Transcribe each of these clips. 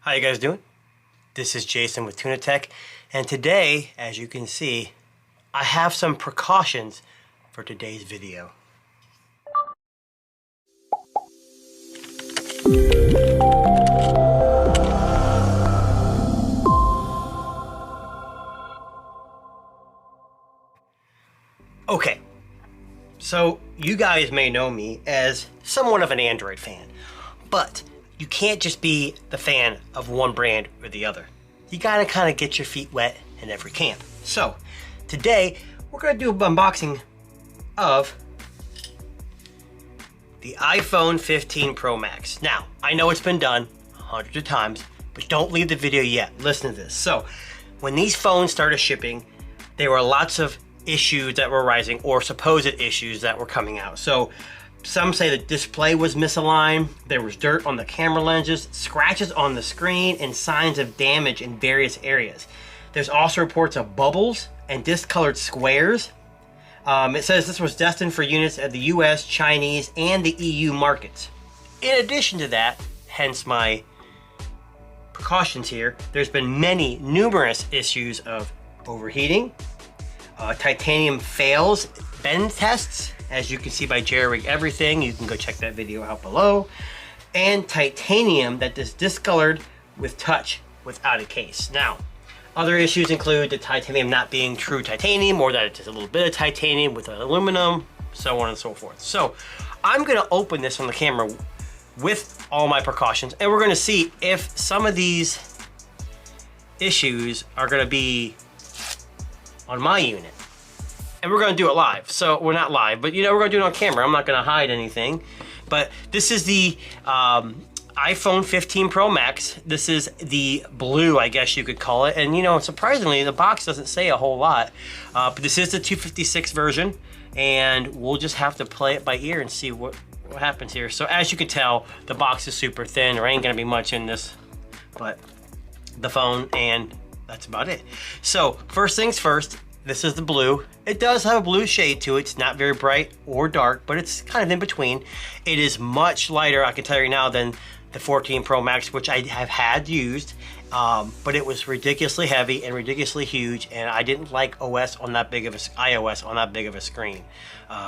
How you guys doing? This is Jason with Tuna Tech, and today, as you can see, I have some precautions for today's video. Okay, so you guys may know me as somewhat of an Android fan, but you can't just be the fan of one brand or the other. You gotta kind of get your feet wet in every camp. So today we're gonna do an unboxing of the iPhone 15 Pro Max. Now, I know it's been done hundreds of times, but don't leave the video yet. Listen to this. So when these phones started shipping, there were lots of issues that were rising, or supposed issues that were coming out. So some say the display was misaligned, there was dirt on the camera lenses, scratches on the screen, and signs of damage in various areas. There's also reports of bubbles and discolored squares. It says this was destined for units at the US, Chinese, and the EU markets. In addition to that, hence my precautions here, there's been numerous issues of overheating, titanium fails, bend tests, as you can see by JRig Everything. You can go check that video out below. And titanium that is discolored with touch without a case. Now, other issues include the titanium not being true titanium, or that it's just a little bit of titanium with aluminum, so on and so forth. So I'm gonna open this on the camera with all my precautions, and we're gonna see if some of these issues are gonna be on my unit. And we're gonna do it live. So we're not live, but we're gonna do it on camera. I'm not gonna hide anything. But this is the iPhone 15 Pro Max. This is the blue, I guess you could call it. And surprisingly, the box doesn't say a whole lot. But this is the 256 version, and we'll just have to play it by ear and see what happens here. So as you can tell, the box is super thin. There ain't gonna be much in this, but the phone, and that's about it. So first things first, this is the blue. It does have a blue shade to it. It's not very bright or dark, but it's kind of in between. It is much lighter, I can tell you now, than the 14 Pro Max, which I have had used, but it was ridiculously heavy and ridiculously huge, and I didn't like iOS on that big of a screen.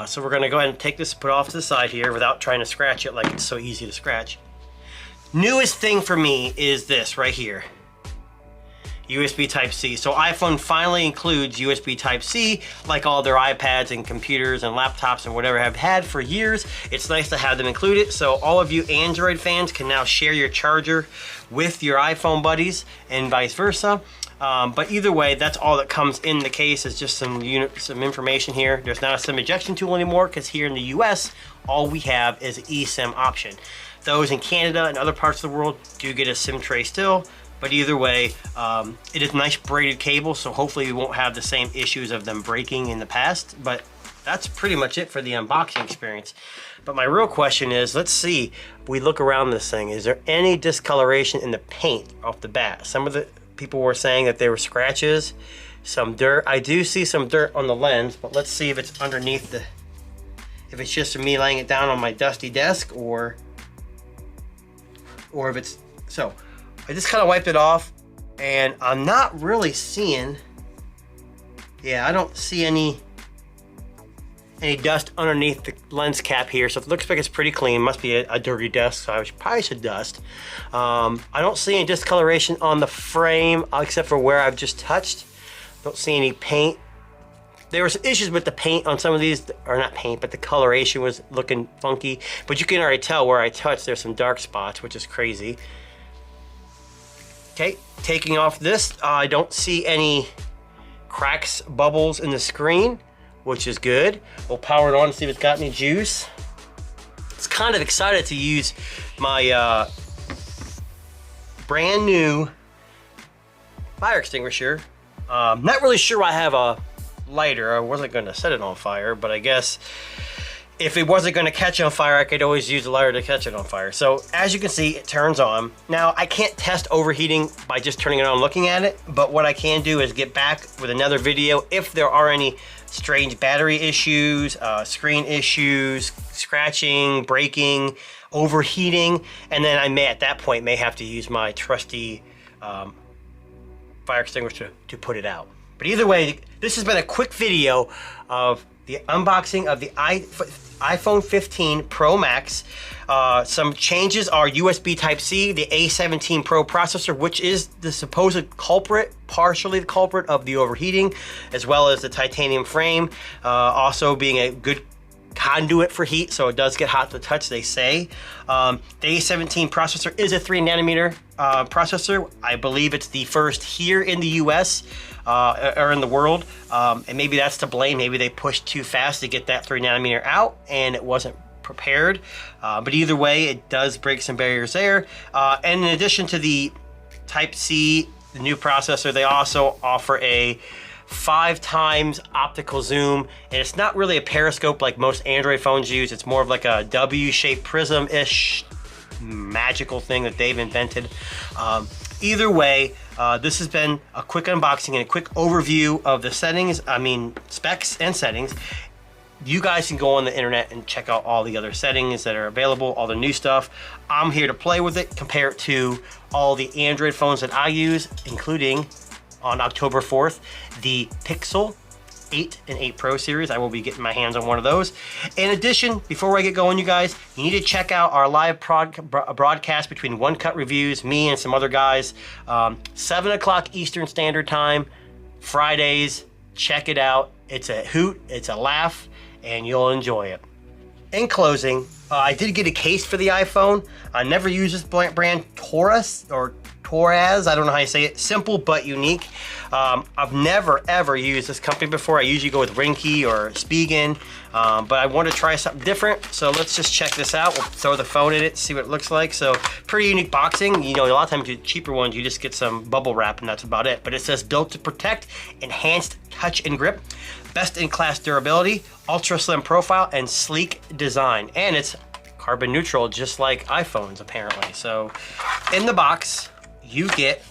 So we're gonna go ahead and take this, put it off to the side here without trying to scratch it like it's so easy to scratch. Newest thing for me is this right here. USB Type-C. So iPhone finally includes USB Type-C, like all their iPads and computers and laptops and whatever have had for years. It's nice to have them included, so all of you Android fans can now share your charger with your iPhone buddies and vice versa. But either way, that's all that comes in the case, is just some information here. There's not a SIM ejection tool anymore, because here in the US, all we have is an eSIM option. Those in Canada and other parts of the world do get a SIM tray still. But either way, it is nice braided cable, so hopefully we won't have the same issues of them breaking in the past. But that's pretty much it for the unboxing experience. But my real question is, let's see, if we look around this thing, is there any discoloration in the paint off the bat? Some of the people were saying that there were scratches, some dirt. I do see some dirt on the lens, but let's see if it's underneath if it's just me laying it down on my dusty desk, or if it's, so. I just kind of wiped it off, and I'm not really seeing, I don't see any dust underneath the lens cap here, so it looks like it's pretty clean. Must be a dirty desk, so I probably should dust. I don't see any discoloration on the frame, except for where I've just touched. Don't see any paint. There was issues with the paint on some of these, or not paint, but the coloration was looking funky. But you can already tell where I touched, there's some dark spots, which is crazy. Okay, taking off this, I don't see any cracks, bubbles in the screen, which is good. We'll power it on and see if it's got any juice. It's kind of excited to use my brand new fire extinguisher. Not really sure why I have a lighter. I wasn't gonna set it on fire, but I guess if it wasn't going to catch on fire, I could always use a lighter to catch it on fire. So as you can see, it turns on. Now, I can't test overheating by just turning it on and looking at it, but what I can do is get back with another video if there are any strange battery issues, screen issues, scratching, breaking, overheating, and then I may at that point may have to use my trusty fire extinguisher to put it out. But either way, this has been a quick video of the unboxing of the iPhone 15 Pro Max. Some changes are USB Type-C, the A17 Pro processor, which is the supposed culprit, partially the culprit of the overheating, as well as the titanium frame, also being a good conduit for heat, so it does get hot to the touch, they say. The A17 processor is a 3nm processor. I believe it's the first here in the US or in the world, and maybe that's to blame. Maybe they pushed too fast to get that 3nm out and it wasn't prepared, but either way, it does break some barriers there. And in addition to the Type-C, the new processor, they also offer a 5x optical zoom, and it's not really a periscope like most Android phones use. It's more of like a W-shaped prism-ish magical thing that they've invented. Either way, this has been a quick unboxing and a quick overview of the settings, specs and settings. You guys can go on the internet and check out all the other settings that are available, all the new stuff. I'm here to play with it, compare it to all the Android phones that I use, including on October 4th, the Pixel 8 and 8 Pro series. I will be getting my hands on one of those. In addition, before I get going, you guys, you need to check out our live broadcast between One Cut Reviews, me and some other guys, 7 o'clock Eastern Standard Time, Fridays. Check it out. It's a hoot, it's a laugh, and you'll enjoy it. In closing, I did get a case for the iPhone. I never used this brand, Taurus, or Torres, I don't know how you say it. Simple but unique. I've never ever used this company before. I usually go with Rinky or Spigen, but I want to try something different. So let's just check this out. We'll throw the phone in it, see what it looks like. So pretty unique boxing. You know, a lot of times the cheaper ones, you just get some bubble wrap and that's about it. But it says built to protect, enhanced touch and grip, best in class durability, ultra slim profile, and sleek design. And it's carbon neutral, just like iPhones apparently. So in the box, you get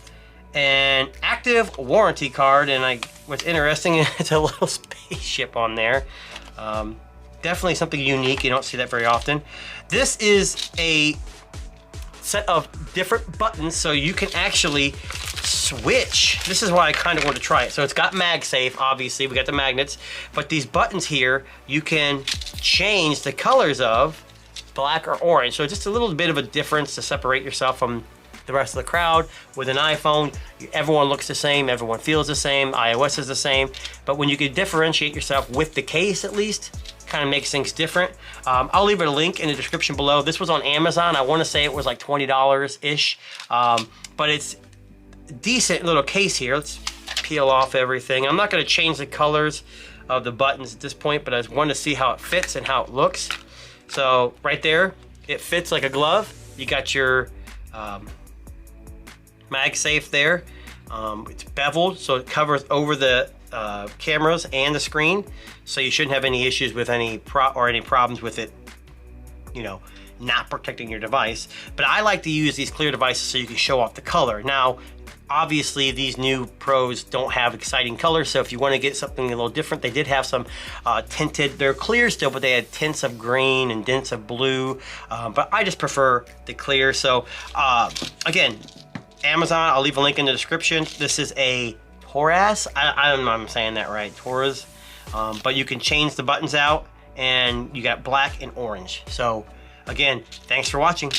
an active warranty card, and what's interesting, it's a little spaceship on there. Definitely something unique. You don't see that very often. This is a set of different buttons, so you can actually switch. This is why I kind of want to try it. So it's got MagSafe, obviously. We got the magnets, but these buttons here, you can change the colors of black or orange. So just a little bit of a difference to separate yourself from the rest of the crowd. With an iPhone, everyone looks the same, everyone feels the same, iOS is the same, but when you can differentiate yourself with the case, at least, kind of makes things different. I'll leave a link in the description below. This was on Amazon. I want to say it was like $20-ish, but it's a decent little case here. Let's peel off everything. I'm not going to change the colors of the buttons at this point, but I just wanted to see how it fits and how it looks. So right there, it fits like a glove. You got your MagSafe there. It's beveled, so it covers over the cameras and the screen, so you shouldn't have any issues with any problems with it, you know, not protecting your device. But I like to use these clear devices so you can show off the color. Now, obviously, these new Pros don't have exciting colors, so if you want to get something a little different, they did have some tinted. They're clear still, but they had tints of green and tints of blue, but I just prefer the clear. So again, Amazon, I'll leave a link in the description. This is a Taurus. I don't know if I'm saying that right, Taurus. But you can change the buttons out, and you got black and orange. So again, thanks for watching.